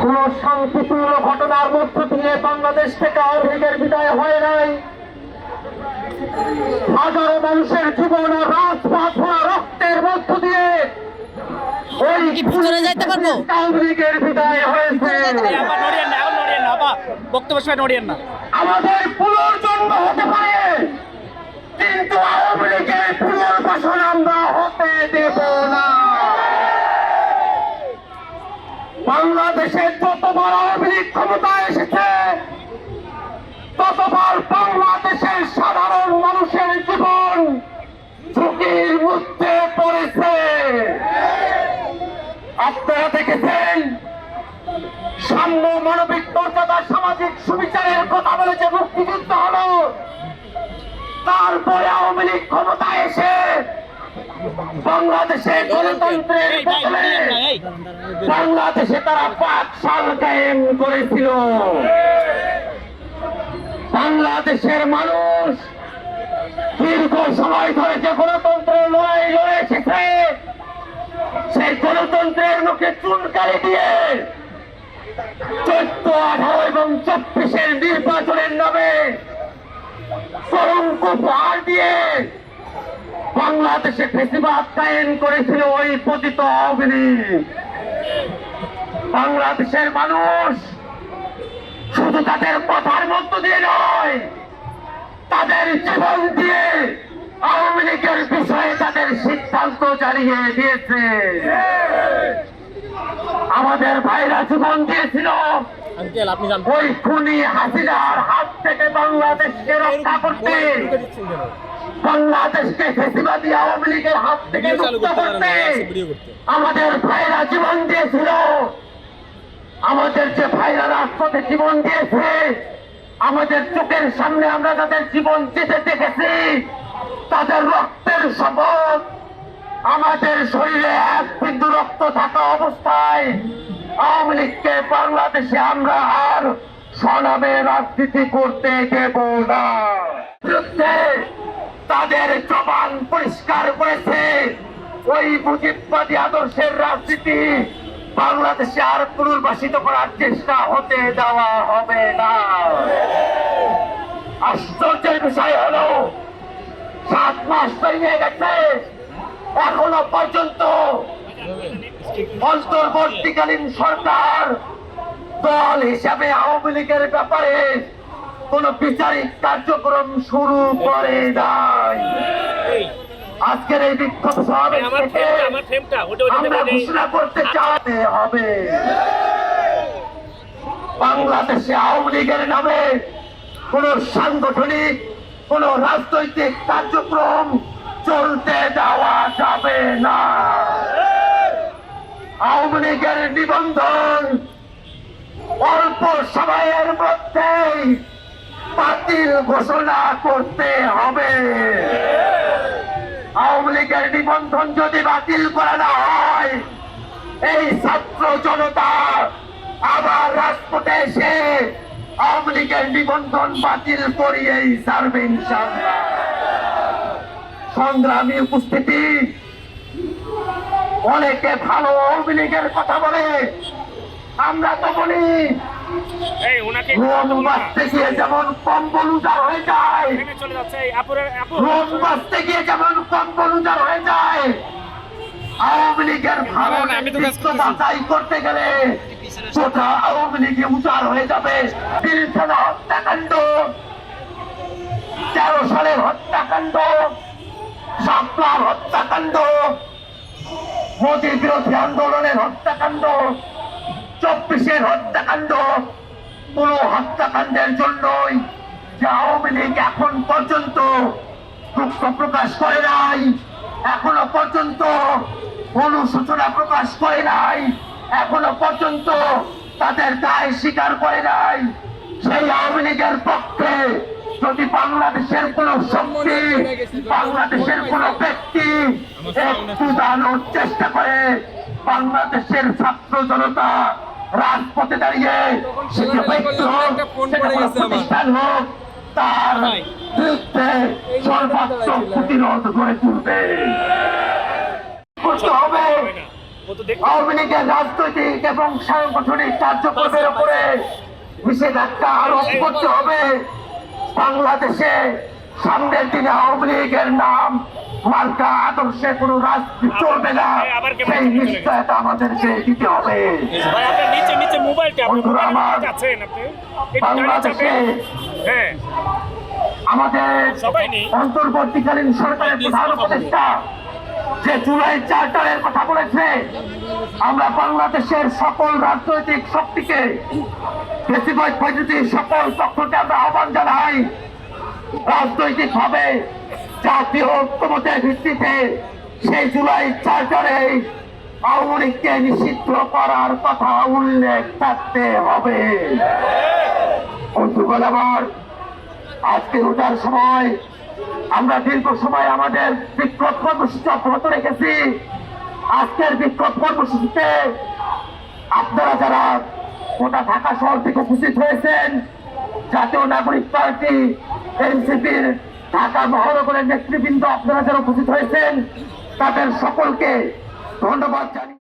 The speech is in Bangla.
কোন শান্তিপূর্ণ ঘটনার মধ্য দিয়ে বাংলাদেশ থেকে আওয়ামী লীগের বিদায় হয় নাই। হাজারো মানুষের জীবন ও রাজপথ ভরা রক্তের মধ্য দিয়ে ওই আওয়ামী লীগের বিদায় হয়েছে। আমাদের পুনর্জন্ম হতে পারে, কিন্তু আওয়ামী লীগের পুনর্বাসন আমরা হতে দেব না। বাংলাদেশের যতবার আওয়ামী লীগ ক্ষমতায় এসেছে, ততবার বাংলাদেশের সাধারণ মানুষের জীবন ঝুঁকির মধ্যে পড়েছে। আপনারা দেখেছেন, সাম্য, মানবিক মর্যাদা, সামাজিক সুবিচারের কথা বলে যে মুক্তিযুদ্ধ হলো, তারপরে আওয়ামী লীগ ক্ষমতায় এসে বাংলাদেশে গণতন্ত্রের বদলে বাংলাদেশে তারা পাকশাল কায়েম করেছিল। বাংলাদেশের মানুষ দীর্ঘ সময় ধরে যে গণতন্ত্রের লড়াই লড়ে এসেছে, সেই গণতন্ত্রের মুখে চুনকালি দিয়ে 14, 18 এবং 24-এর নির্বাচনের নামে কলঙ্ক পাহার দিয়ে বাংলাদেশে ফেসিবাদ কায়েম করেছিল ওই পতিত আওয়ামী লীগ। বাংলাদেশের মানুষ শুধু তাদের কথার মধ্য দিয়ে নয়, তাদের জীবন দিয়ে আওয়ামী লীগের বিষয়ে তাদের সিদ্ধান্ত জানিয়ে দিয়েছে। আমাদের ভাইরা জীবন দিয়েছিল ওই খুনি হাসিনার হাত থেকে বাংলাদেশকে রক্ষা করতে, বাংলাদেশকে ফেসিবাদী আওয়ামী লীগের হাত থেকে মুক্ত করতে আমাদের ভাইরা জীবন দিয়েছিল। আমাদের যে ভাইরা রাজপথে জীবন দিয়েছে, আমাদের চোখের সামনে আমরা তাদের জীবন যেতে দেখেছি, তাদের রক্তের শপথ আমাদের শরীরে এক বিন্দু রক্ত থাকা অবস্থায় আওয়ামী লীগকে বাংলাদেশে আমরা আর সনামে রাজনীতি করতে দেব না। বিরুদ্ধে তাদের জবান পরিষ্কার করেছে, ওই মুজিববাদী আদর্শের রাজনীতি বাংলাদেশে আর পুনর্বাসিত করার চেষ্টা হতে দেওয়া হবে না। আশ্চর্যের বিষয় হলো 7 মাস পেরিয়ে গেছে, এখনো পর্যন্ত অন্তর্বর্তীকালীন সরকার দল হিসাবে আওয়ামী লীগের ব্যাপারে কোন বিচারিক কার্যক্রম শুরু করে নাই। আজকের এই বিক্ষোভ সমাবেশ থেকে আমরা ঘোষণা করতে চাইতে হবে, বাংলাদেশে আওয়ামী লীগের নামে কোন সাংগঠনিক, কোন রাজনৈতিক কার্যক্রম চলতে দেওয়া যাবে না। আওয়ামী লীগের নিবন্ধন অল্প সময়ের মধ্যেই বাতিল ঘোষণা করতে হবে। আওয়ামী লীগের নিবন্ধন যদি বাতিল করা না হয়, এই ছাত্র জনতা আবার রাজপথে এসে আওয়ামী লীগের নিবন্ধন বাতিল করিয়েই ছাড়বে ইনশাআল্লাহ। সংগ্রামী উপস্থিতি, অনেকে ভালো আওয়ামী লীগের কথা বলে, আমরা তো বলি রোম বাঁচতে গিয়ে যেমন কম্বল উজাড় হয়ে যায়, রোম বাঁচতে গিয়ে যেমন কম্বল উজাড় হয়ে যায়, আওয়ামী লীগের ভালো বাছাই করতে গেলে গোটা আওয়ামী লীগে উজাড় হয়ে যাবে। পিলখানা হত্যাকাণ্ড, 13 সালের হত্যাকাণ্ড, শাপলার হত্যাকাণ্ড, মোদী বিরোধী আন্দোলনের হত্যাকাণ্ড, 24-এর হত্যাকাণ্ড, কোন হত্যাকাণ্ডের জন্যই যে আওয়ামী লীগ এখন পর্যন্ত দুঃখ প্রকাশ করে নাই, এখনো পর্যন্ত অনুশোচনা প্রকাশ করে নাই, এখনো পর্যন্ত তাদের দায় স্বীকার করে নাই। সেই আওয়ামী লীগের পক্ষে যদি বাংলাদেশের কোন শক্তি, বাংলাদেশের কোন ব্যক্তি একটু দাঁড়ানোর চেষ্টা করে, বাংলাদেশের ছাত্র জনতা রাজপথে দাঁড়িয়ে সেটা ব্যক্তি হোক, সেটা কোনো প্রতিষ্ঠান হোক, তার বিরুদ্ধে সর্বাত্মক প্রতিরোধ গড়ে তুলবে। করতে হবে আওয়ামী লীগের রাজনৈতিক এবং সাংগঠনিক কার্যক্রমের উপরে নিষেধাজ্ঞা আরোপ করতে হবে। বাংলাদেশে সামনের দিনে আওয়ামী লীগের নাম মার্কা আদর্শে কোনো রাজনীতি চলবে না, সেই নিশ্চয়তা আমাদেরকে দিতে হবে। বন্ধুরা আমার, বাংলাদেশে আমাদের অন্তর্বর্তীকালীন সরকারের প্রধান উপদেষ্টা যে জুলাই চার্টারের কথা বলেছে, আমরা বাংলাদেশের সকল রাজনৈতিক শক্তিকে, বেশিরভাগ বৈদ্যুতিক সকল পক্ষকে আমরা আহ্বান জানাই, রাজনৈতিক ভাবে জাতীয় ঐক্যমতের ভিত্তিতে সেই জুলাই চার্টারে আওয়ামী লীগকে নিষিদ্ধ করার কথা উল্লেখ থাকতে হবে। বন্ধুগণ আমার, আজকে রোজার সময় আমরা দীর্ঘ সময় আমাদের বিক্ষোভ কর্মসূচি অব্যাহত রেখেছি। আজকের বিক্ষোভ কর্মসূচিতে আপনারা যারা গোটা ঢাকা শহর থেকে উপস্থিত হয়েছেন, জাতীয় নাগরিক পার্টি এনসিপির ঢাকা মহানগরের নেতৃবৃন্দ আপনারা যারা উপস্থিত হয়েছেন, তাদের সকলকে ধন্যবাদ জানিয়ে